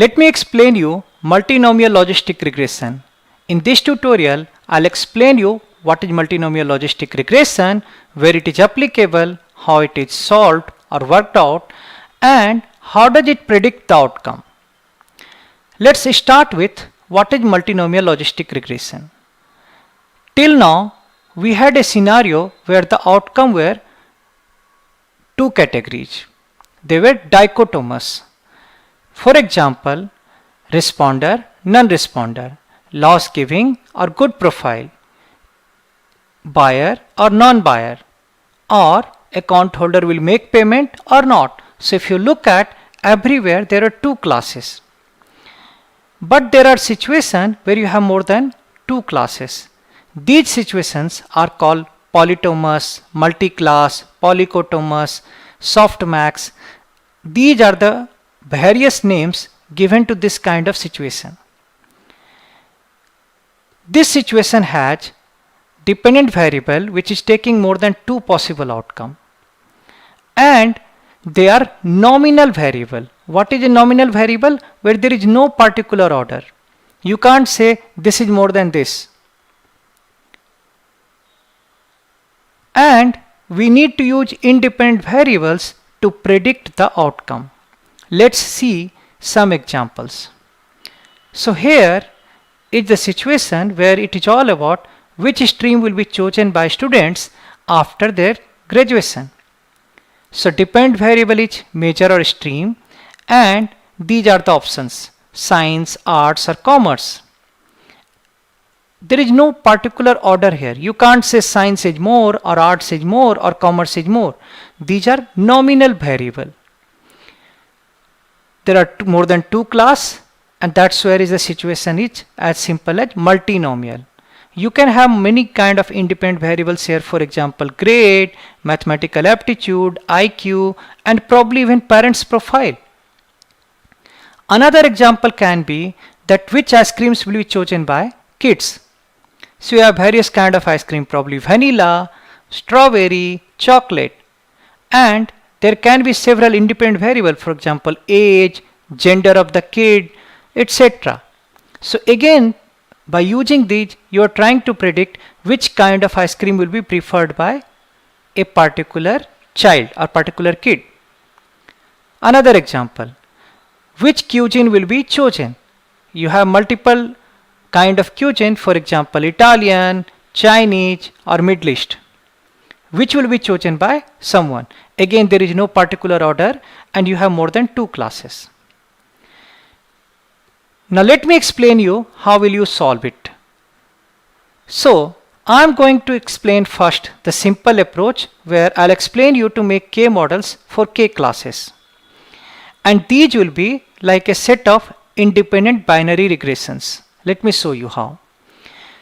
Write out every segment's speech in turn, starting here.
Let me explain you multinomial logistic regression. In this tutorial, I'll explain you what is multinomial logistic regression, where it is applicable, how it is solved or worked out, and how does it predict the outcome. Let's start with what is multinomial logistic regression. Till now, we had a scenario where the outcome were two categories. They were dichotomous. For example, responder, non-responder, loss giving or good profile, buyer or non-buyer, or account holder will make payment or not. So if you look at everywhere, there are two classes. But there are situations where you have more than two classes. These situations are called polytomous, multi-class, polycotomous, softmax. These are the various names given to this kind of situation. This situation has dependent variable which is taking more than two possible outcome, and they are nominal variable. What is a nominal variable? Where there is no particular order. You can't say this is more than this. And we need to use independent variables to predict the outcome. Let's see some examples. So here is the situation where it is all about which stream will be chosen by students after their graduation. So dependent variable is major or stream, and these are the options: science, arts or commerce. There is no particular order here. You can't say science is more or arts is more or commerce is more. These are nominal variable. There are more than two class, and that's where is the situation is as simple as multinomial. You can have many kind of independent variables here, for example grade, mathematical aptitude, IQ, and probably even parents profile. Another example can be that which ice creams will be chosen by kids. So you have various kind of ice cream, probably vanilla, strawberry, chocolate, and there can be several independent variables, for example age, gender of the kid, etc. So again, by using these, you are trying to predict which kind of ice cream will be preferred by a particular child or particular kid. Another example, which cuisine will be chosen? You have multiple kind of cuisine, for example Italian, Chinese or Middle East. Which will be chosen by someone? Again, there is no particular order, and you have more than two classes. Now let me explain you how will you solve it. So I am going to explain first the simple approach where I'll explain you to make K models for K classes. And these will be like a set of independent binary regressions. Let me show you how.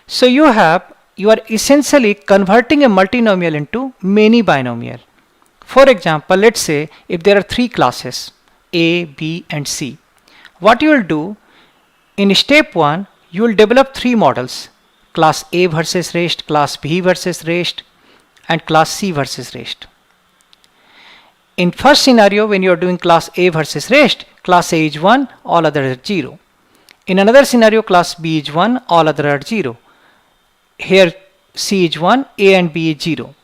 So you are essentially converting a multinomial into many binomial. For example, let's say if there are three classes A, B and C. What you will do, in step 1, you will develop three models: class A versus rest, class B versus rest, and class C versus rest. In first scenario, when you are doing class A versus rest, class A is 1, all others are 0. In another scenario, class B is 1, all others are 0. Here C is 1, A and B is 0.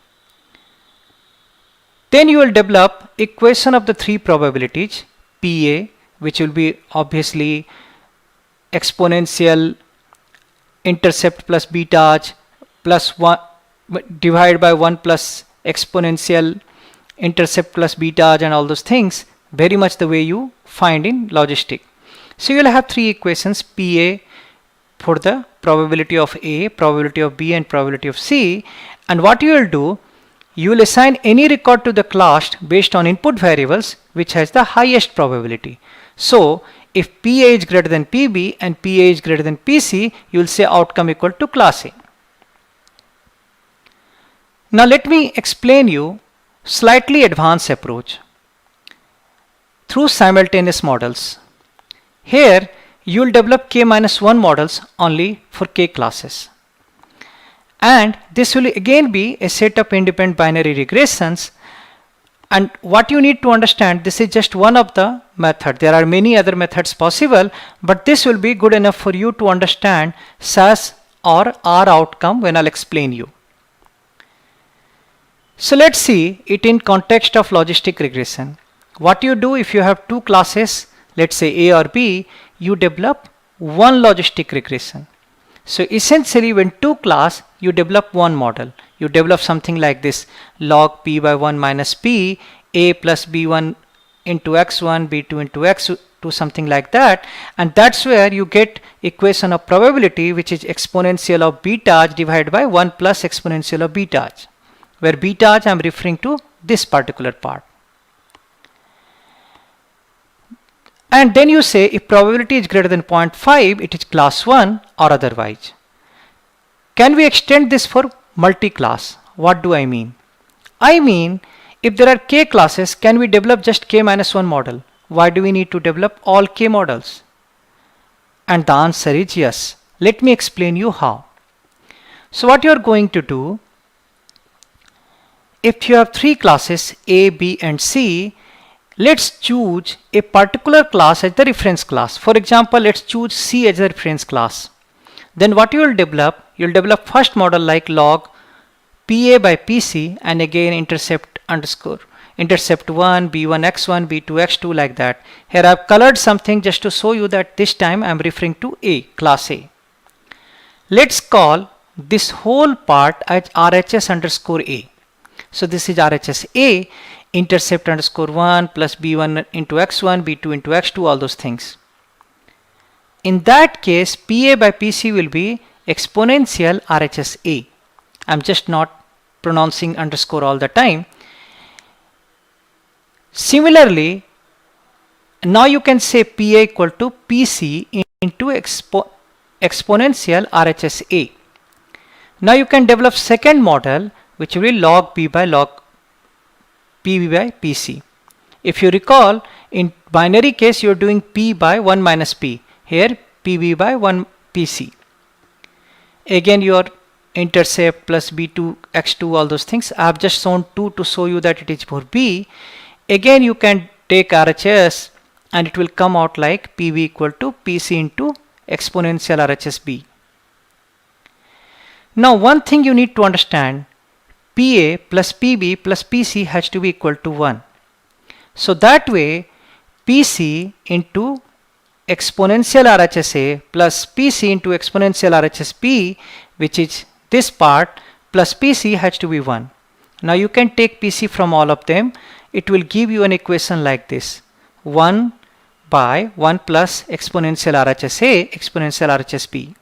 Then you will develop equation of the three probabilities: PA, which will be obviously exponential intercept plus betas plus 1 divided by 1 plus exponential intercept plus betas and all those things, very much the way you find in logistic. So you will have three equations: PA for the probability of A, probability of B and probability of C. And what you will do, you will assign any record to the class based on input variables which has the highest probability. So if PA is greater than PB and PA is greater than PC, you will say outcome equal to class A. Now let me explain you slightly advanced approach through simultaneous models. Here you will develop K-1 models only for K classes. And this will again be a set of independent binary regressions, And what you need to understand, this is just one of the method. There are many other methods possible, but this will be good enough for you to understand SAS or R outcome when I'll explain you. So let's see it in context of logistic regression. What you do if you have two classes, let's say A or B, you develop one logistic regression. So essentially when two class, you develop one model. You develop something like this: log p by 1 minus p, a plus b1 into x1, b2 into x2, something like that. And that's where you get equation of probability, which is exponential of beta divided by 1 plus exponential of beta, where beta I'm referring to this particular part. And then you say if probability is greater than 0.5, it is class 1 or otherwise. Can we extend this for multi-class? What do I mean? I mean, if there are k classes, can we develop just k minus 1 model? Why do we need to develop all k models? And the answer is yes. Let me explain you how. So what you are going to do, if you have three classes A, B and C, let's choose a particular class as the reference class. For example, let's choose C as the reference class. Then what you will develop? You will develop first model like log PA by PC, and again intercept 1, B1 x1, B2 x2, like that. Here I have colored something just to show you that this time I am referring to A, class A. Let's call this whole part as RHS underscore A. So this is RHS A, intercept underscore 1 plus B1 into x1, B2 into x2, all those things. In that case, PA by PC will be exponential RHS A. I'm just not pronouncing underscore all the time. Similarly, now you can say PA equal to PC into exponential RHS A. Now you can develop second model, which will be log P by log PB by PC. If you recall, in binary case, you're doing P by 1 minus P. Here, PB by 1 PC. Again, your intercept plus B2, X2, all those things. I have just shown 2 to show you that it is for B. Again, you can take RHS and it will come out like PB equal to PC into exponential RHS B. Now, one thing you need to understand, PA plus PB plus PC has to be equal to 1. So that way, PC into exponential RHS A plus PC into exponential RHS B, which is this part, plus PC has to be 1. Now you can take PC from all of them. It will give you an equation like this: 1 by 1 plus exponential RHS A exponential RHS B.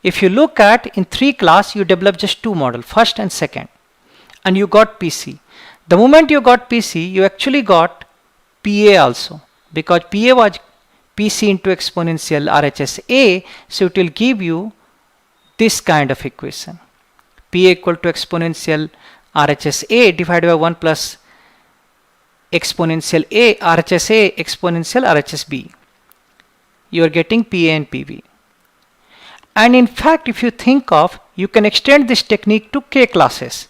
If you look at in 3 class, you develop just 2 model, first and second, and you got PC. The moment you got PC, you actually got PA also, because PA was PC into exponential RHS A, so it will give you this kind of equation: PA equal to exponential RHS A divided by 1 plus exponential A RHS A exponential RHS B. You are getting PA and PB. And in fact, if you think of, you can extend this technique to K classes.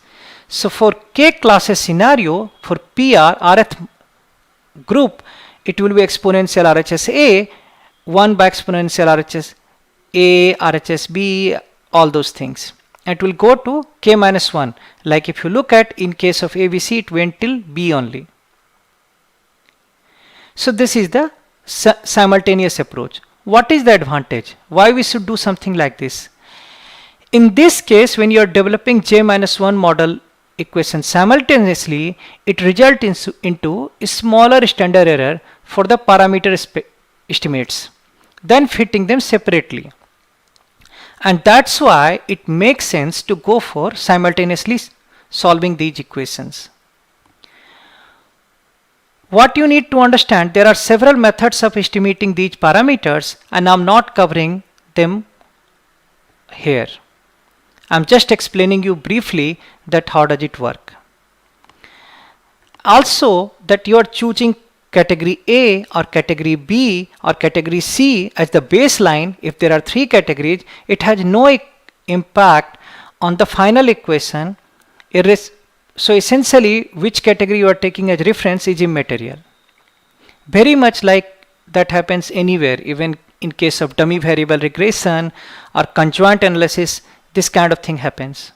So for K classes scenario, for PR Rth group, it will be exponential RHS A, 1 by exponential RHS A, RHS B, all those things. And it will go to K minus 1. Like if you look at in case of ABC, it went till B only. So this is the simultaneous approach. What is the advantage? Why we should do something like this? In this case, when you are developing J minus 1 model equation simultaneously, it results into a smaller standard error for the parameter estimates than fitting them separately. And that's why it makes sense to go for simultaneously solving these equations. What you need to understand, there are several methods of estimating these parameters, and I'm not covering them here. I'm just explaining you briefly that how does it work. Also, that you are choosing category A or category B or category C as the baseline. If there are 3 categories, it has no impact on the final equation. So essentially, which category you are taking as reference is immaterial. Very much like that happens anywhere, even in case of dummy variable regression or conjoint analysis, this kind of thing happens.